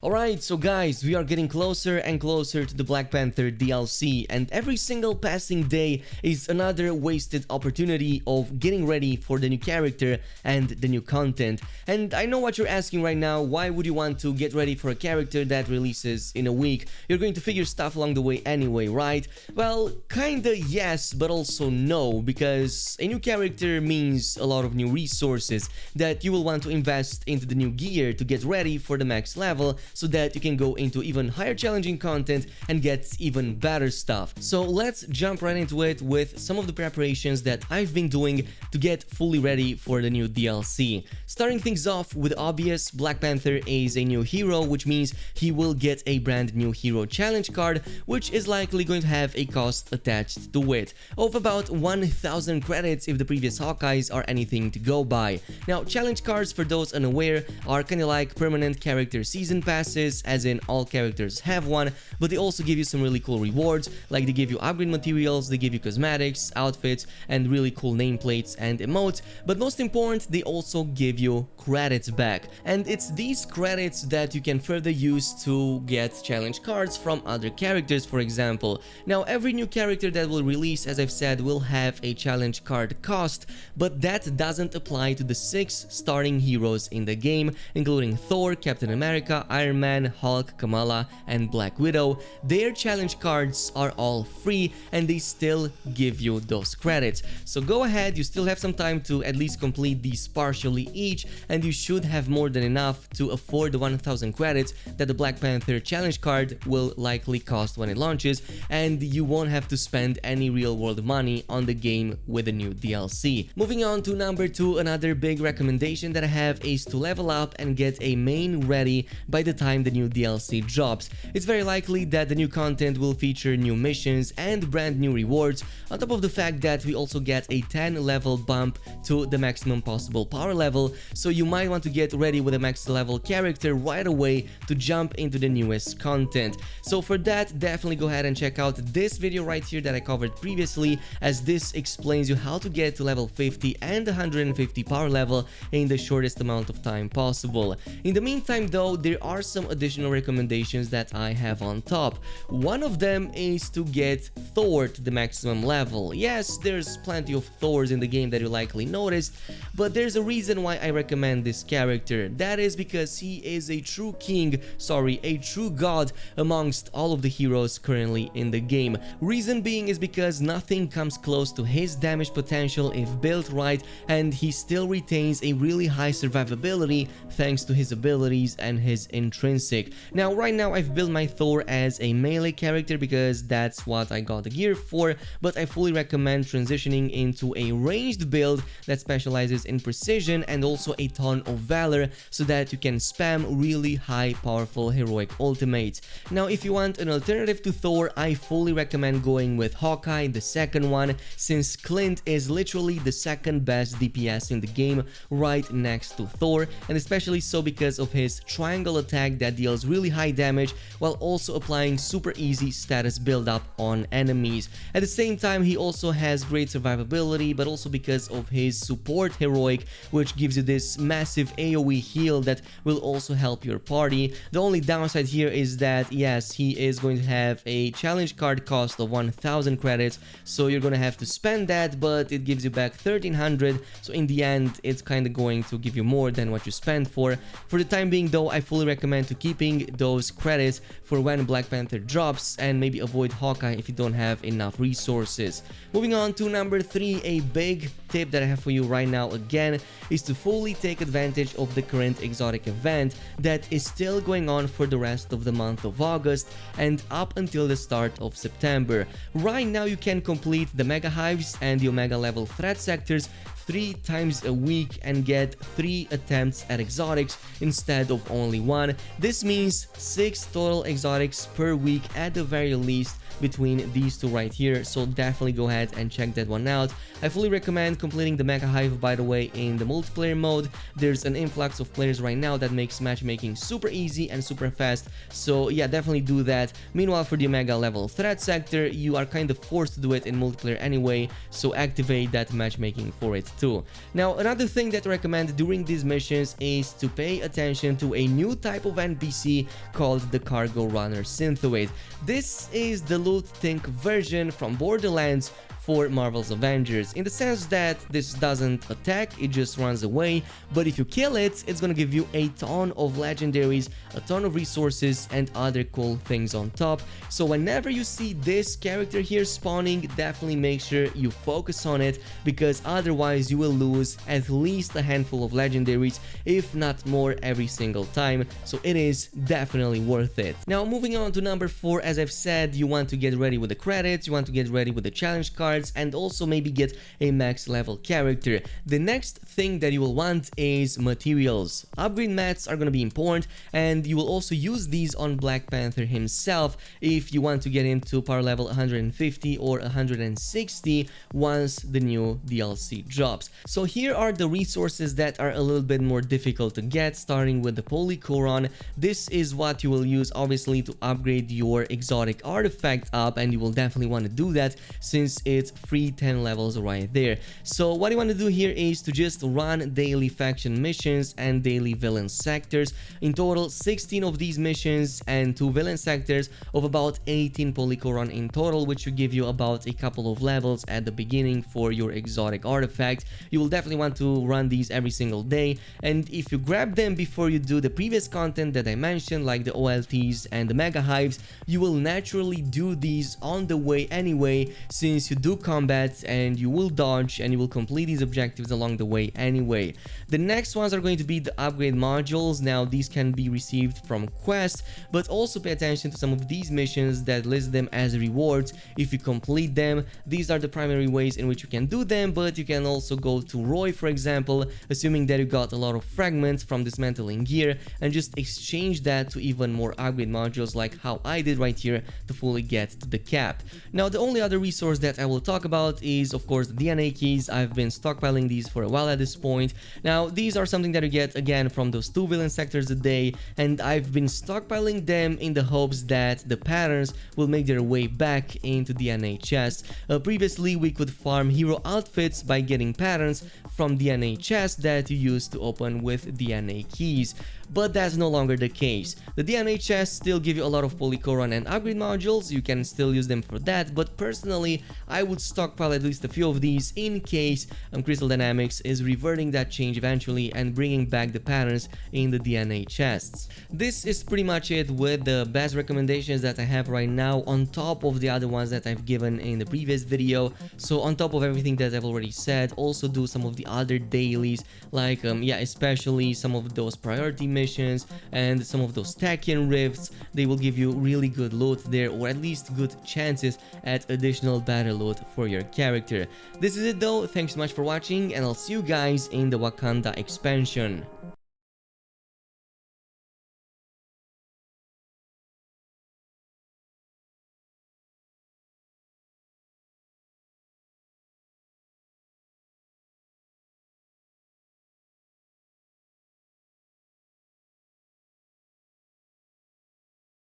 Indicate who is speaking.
Speaker 1: Alright, so guys, we are getting closer and closer to the Black Panther DLC, and every single passing day is another wasted opportunity of getting ready for the new character and the new content. And I know what you're asking right now: why would you want to get ready for a character that releases in a week? You're going to figure stuff along the way anyway, right? Well, kinda yes, but also no, because a new character means a lot of new resources that you will want to invest into the new gear to get ready for the max level, so that you can go into even higher challenging content and get even better stuff. So let's jump right into it with some of the preparations that I've been doing to get fully ready for the new DLC. Starting things off with obvious, Black Panther is a new hero, which means he will get a brand new hero challenge card, which is likely going to have a cost attached to it of about 1000 credits if the previous Hawkeyes are anything to go by. Now, challenge cards, for those unaware, are kinda like permanent character season passes, as in all characters have one, but they also give you some really cool rewards, like they give you upgrade materials, they give you cosmetics, outfits, and really cool nameplates and emotes, but most important, they also give you credits back. And it's these credits that you can further use to get challenge cards from other characters, for example. Now, every new character that will release, as I've said, will have a challenge card cost, but that doesn't apply to the 6 starting heroes in the game, including Thor, Captain America, Iron Man, Hulk, Kamala, and Black Widow. Their challenge cards are all free and they still give you those credits. So go ahead, you still have some time to at least complete these partially each, and you should have more than enough to afford the 1000 credits that the Black Panther challenge card will likely cost when it launches, and you won't have to spend any real world money on the game with the new DLC. Moving on to number 2, another big recommendation that I have is to level up and get a main ready by the time the new DLC drops. It's very likely that the new content will feature new missions and brand new rewards, on top of the fact that we also get a 10 level bump to the maximum possible power level, so you might want to get ready with a max level character right away to jump into the newest content. So for that, definitely go ahead and check out this video right here that I covered previously, as this explains you how to get to level 50 and 150 power level in the shortest amount of time possible. In the meantime though, there are some additional recommendations that I have on top. One of them is to get Thor to the maximum level. Yes, there's plenty of Thors in the game that you likely noticed, but there's a reason why I recommend this character. That is because he is a true a true god amongst all of the heroes currently in the game. Reason being is because nothing comes close to his damage potential if built right, and he still retains a really high survivability thanks to his abilities and his intrinsic. Now, right now I've built my Thor as a melee character because that's what I got the gear for, but I fully recommend transitioning into a ranged build that specializes in precision and also a ton of valor, so that you can spam really high powerful heroic ultimates. Now, if you want an alternative to Thor, I fully recommend going with Hawkeye, the second one, since Clint is literally the second best DPS in the game right next to Thor, and especially so because of his triangle attack that deals really high damage while also applying super easy status build up on enemies. At the same time, he also has great survivability, but also because of his support heroic, which gives you this massive AoE heal that will also help your party. The only downside here is that yes, he is going to have a challenge card cost of 1000 credits, so you're gonna have to spend that, but it gives you back 1300, so in the end it's kind of going to give you more than what you spent for. For the time being though, I fully recommend to keeping those credits for when Black Panther drops, and maybe avoid Hawkeye if you don't have enough resources. Moving on to number 3, a big tip that I have for you right now again is to fully take advantage of the current exotic event that is still going on for the rest of the month of August and up until the start of September. Right now you can complete the mega hives and the omega level threat sectors 3 times a week and get 3 attempts at exotics instead of only 1. This means 6 total exotics per week at the very least between these two right here, so definitely go ahead and check that one out. I fully recommend completing the Mega Hive, by the way, in the multiplayer mode. There's an influx of players right now that makes matchmaking super easy and super fast, so yeah, definitely do that. Meanwhile, for the Omega level threat sector, you are kind of forced to do it in multiplayer anyway, so activate that matchmaking for it too. Now, another thing that I recommend during these missions is to pay attention to a new type of NPC called the Cargo Runner Syntholate. This is the loot think version from Borderlands for Marvel's Avengers, in the sense that this doesn't attack, it just runs away, but if you kill it, it's gonna give you a ton of legendaries, a ton of resources, and other cool things on top. So whenever you see this character here spawning, definitely make sure you focus on it, because otherwise you will lose at least a handful of legendaries, if not more, every single time, so it is definitely worth it. Now, moving on to number 4, as I've said, you want to get ready with the credits, you want to get ready with the challenge cards, and also maybe get a max level character. The next thing that you will want is materials. Upgrade mats are going to be important, and you will also use these on Black Panther himself if you want to get him to power level 150 or 160 once the new DLC drops. So here are the resources that are a little bit more difficult to get, starting with the Polycoron. This is what you will use obviously to upgrade your exotic artifact up, and you will definitely want to do that since it's free 10 levels right there. So what you want to do here is to just run daily faction missions and daily villain sectors. In total 16 of these missions and 2 villain sectors of about 18 Polycoron in total, which will give you about a couple of levels at the beginning for your exotic artifact. You will definitely want to run these every single day, and if you grab them before you do the previous content that I mentioned, like the OLTs and the mega hives, you will naturally do these on the way anyway, since you do combat and you will dodge and you will complete these objectives along the way anyway. The next ones are going to be the upgrade modules. Now, these can be received from quests, but also pay attention to some of these missions that list them as rewards if you complete them. These are the primary ways in which you can do them, but you can also go to Roy, for example, assuming that you got a lot of fragments from dismantling gear, and just exchange that to even more upgrade modules, like how I did right here to fully get to the cap. Now, the only other resource that I will talk about is of course the DNA keys. I've been stockpiling these for a while at this point. Now, these are something that you get again from those 2 villain sectors a day, and I've been stockpiling them in the hopes that the patterns will make their way back into DNA chests. Previously we could farm hero outfits by getting patterns from DNA chests that you used to open with DNA keys, but that's no longer the case. The DNA chests still give you a lot of Polycoron and upgrade modules, you can still use them for that, but personally I would stockpile at least a few of these in case Crystal Dynamics is reverting that change eventually and bringing back the patterns in the DNA chests. This is pretty much it with the best recommendations that I have right now, on top of the other ones that I've given in the previous video. So on top of everything that I've already said, also do some of the other dailies, like especially some of those priority missions and some of those Tachyon rifts. They will give you really good loot there, or at least good chances at additional battle loot for your character. This is it though, thanks so much for watching, and I'll see you guys in the Wakanda expansion.